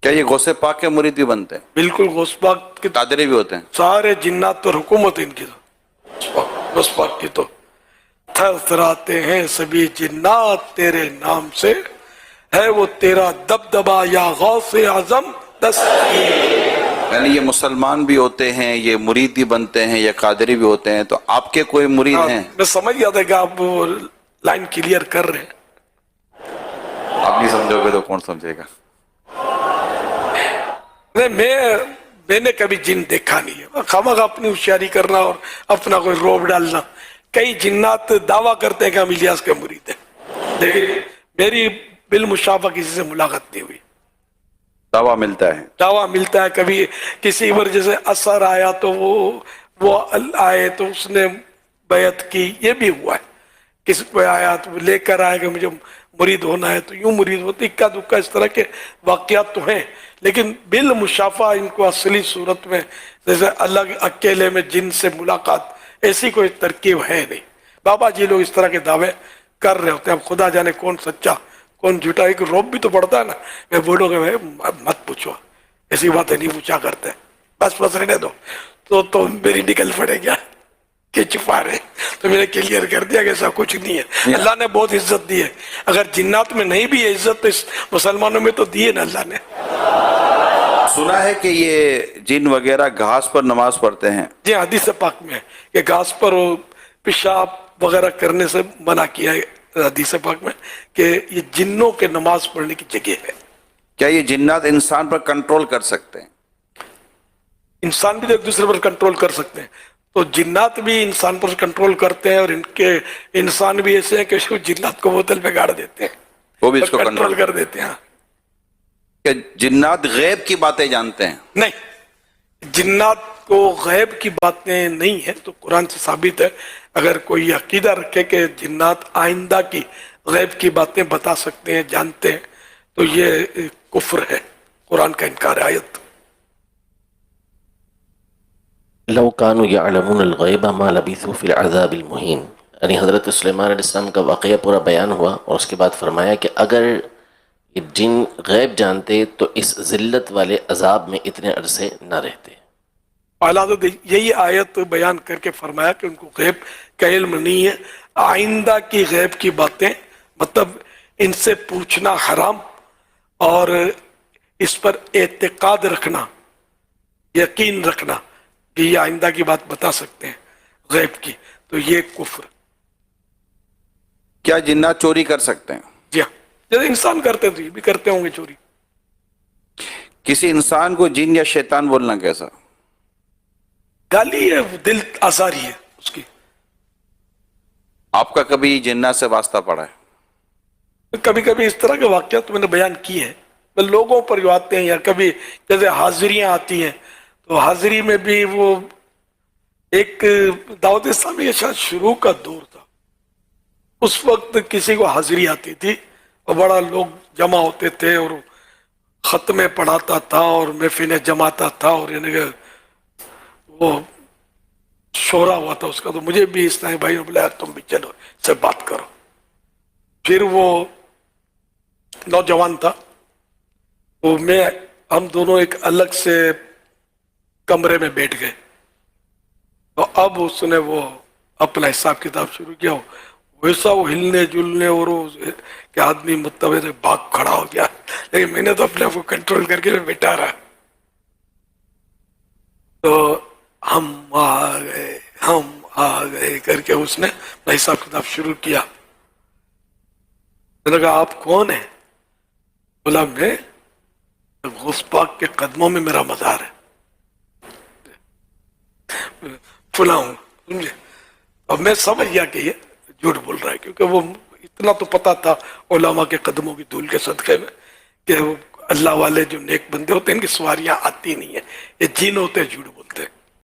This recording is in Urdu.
کیا یہ غوث پاک کے مرید بھی بنتے ہیں؟ بالکل غوث پاک کے قادری بھی ہوتے ہیں؟ سارے جنات پر حکومت ان کی، غوث پاک کی تو تھر تھراتے ہیں سبھی جنات تیرے نام سے، ہے وہ تیرا دبدبا یا غوث اعظم یعنی یہ مسلمان بھی ہوتے ہیں، یہ مرید بھی بنتے ہیں، یہ قادری بھی ہوتے ہیں، تو آپ کے کوئی مرید ہیں؟ میں سمجھ گیا تھا کہ آپ وہ لائن کلیئر کر رہے ہیں۔ آپ نہیں سمجھو گے تو کون سمجھے گا؟ میں نے کبھی جن دیکھا نہیں ہے، خواہ اپنی ہوشیاری کرنا اور اپنا کوئی روب ڈالنا۔ کئی جنات دعویٰ کرتے ہیں کہ ہم الیاس کے مرید ہیں، لیکن میری بالمشافہ کسی سے ملاقات نہیں ہوئی۔ دعویٰ ملتا ہے، دعویٰ ملتا ہے، کبھی کسی ورجہ سے اثر آیا تو وہ آئے تو اس نے بیعت کی، یہ بھی ہوا ہے۔ کسی کو آیا تو لے کر آئے کہ مجھے مرید ہونا ہے تو یوں مرید ہوتی، اکا دکا اس طرح کے واقعات تو ہیں، لیکن بالمشافہ ان کو اصلی صورت میں جیسے الگ اکیلے میں جن سے ملاقات ایسی کوئی ترکیب ہے نہیں۔ بابا جی لوگ اس طرح کے دعوے کر رہے ہوتے ہیں، اب خدا جانے کون سچا کون جھوٹا، ایک روب بھی تو پڑتا ہے نا۔ میں بولوں گا مت پوچھو، ایسی باتیں نہیں پوچھا کرتے، بس رہنے دو، تو میری نکل پڑے گیا کہ چھپا رہے، تو میں نے کلیئر کر دیا کہ ایسا کچھ نہیں ہے۔ اللہ نے بہت عزت دی ہے، اگر جنات میں نہیں بھی ہے عزت تو اس مسلمانوں میں تو دی ہے نا اللہ نے۔ سنا ہے کہ یہ جن وغیرہ گھاس پر نماز پڑھتے ہیں؟ جی حدیث پاک میں ہے کہ گھاس پر پیشاب وغیرہ کرنے سے منع کیا ہے حدیث پاک میں، کہ یہ جنوں کے نماز پڑھنے کی جگہ ہے۔ کیا یہ جنات انسان پر کنٹرول کر سکتے ہیں؟ انسان بھی تو ایک دوسرے پر کنٹرول کر سکتے ہیں، تو جنات بھی انسان پر کنٹرول کرتے ہیں، اور ان کے انسان بھی ایسے ہیں کہ جنات کو بوتل میں گاڑ دیتے ہیں، وہ بھی اس کو کنٹرول کر دیتے ہیں۔ کہ جنات غیب کی باتیں جانتے ہیں؟ نہیں، جنات کو غیب کی باتیں نہیں ہیں، تو قرآن سے ثابت ہے۔ اگر کوئی عقیدہ رکھے کہ جنات آئندہ کی غیب کی باتیں بتا سکتے ہیں، جانتے ہیں، تو یہ کفر ہے، قرآن کا انکار ہے۔ آیت لو كانوا يعلمون الغیب ما لبثوا في العذاب المہین، یعنی حضرت سلیمان علیہ السلام کا واقعہ پورا بیان ہوا، اور اس کے بعد فرمایا کہ اگر یہ جن غیب جانتے تو اس ذلت والے عذاب میں اتنے عرصے نہ رہتے۔ اعلیٰ حضرت یہی آیت بیان کر کے فرمایا کہ ان کو غیب کا علم نہیں ہے، آئندہ کی غیب کی باتیں، مطلب ان سے پوچھنا حرام، اور اس پر اعتقاد رکھنا، یقین رکھنا کہ یہ آئندہ کی بات بتا سکتے ہیں غیب کی، تو یہ کفر۔ کیا جنات چوری کر سکتے ہیں؟ جی ہاں، جیسے انسان کرتے تو یہ بھی کرتے ہوں گے چوری۔ کسی انسان کو جن یا شیطان بولنا کیسا؟ گالی ہے، دل آزاری ہے اس کی۔ آپ کا کبھی جنات سے واسطہ پڑا ہے؟ کبھی کبھی اس طرح کے واقعات میں نے بیان کیے ہیں، لوگوں پر جو آتے ہیں، یا کبھی جیسے حاضریاں آتی ہیں، تو حاضری میں بھی وہ ایک دعوت اسلامی کے شاید شروع کا دور تھا، اس وقت کسی کو حاضری آتی تھی اور بڑا لوگ جمع ہوتے تھے، اور ختمیں پڑھاتا تھا اور محفلیں جماتا تھا، اور یعنی کہ وہ شورا ہوا تھا اس کا، تو مجھے بھی اسلامی بھائی نے بلایا تم بھی چلو سے بات کرو۔ پھر وہ نوجوان تھا، وہ ہم دونوں ایک الگ سے کمرے میں بیٹھ گئے، تو اب اس نے وہ اپنا حساب کتاب شروع کیا، ویسا وہ ہلنے جلنے اور کہ آدمی متوجہ بھاگ کھڑا ہو گیا، لیکن میں نے تو اپنے آپ کو کنٹرول کر کے بیٹھا رہا۔ تو ہم آ گئے کر کے اس نے اپنا حساب کتاب شروع کیا۔ میں نے کہا آپ کون ہیں؟ بولا میں غوث پاک کے قدموں میں میرا مزار ہے، فلاں ہوں، سمجھے؟ اب میں سمجھ گیا کہ یہ جھوٹ بول رہا ہے، کیونکہ وہ اتنا تو پتا تھا علماء کے قدموں کی دھول کے صدقے میں کہ اللہ والے جو نیک بندے ہوتے ہیں ان کی سواریاں آتی نہیں ہیں، یہ جن ہوتے ہیں جھوٹ بولتے ہیں۔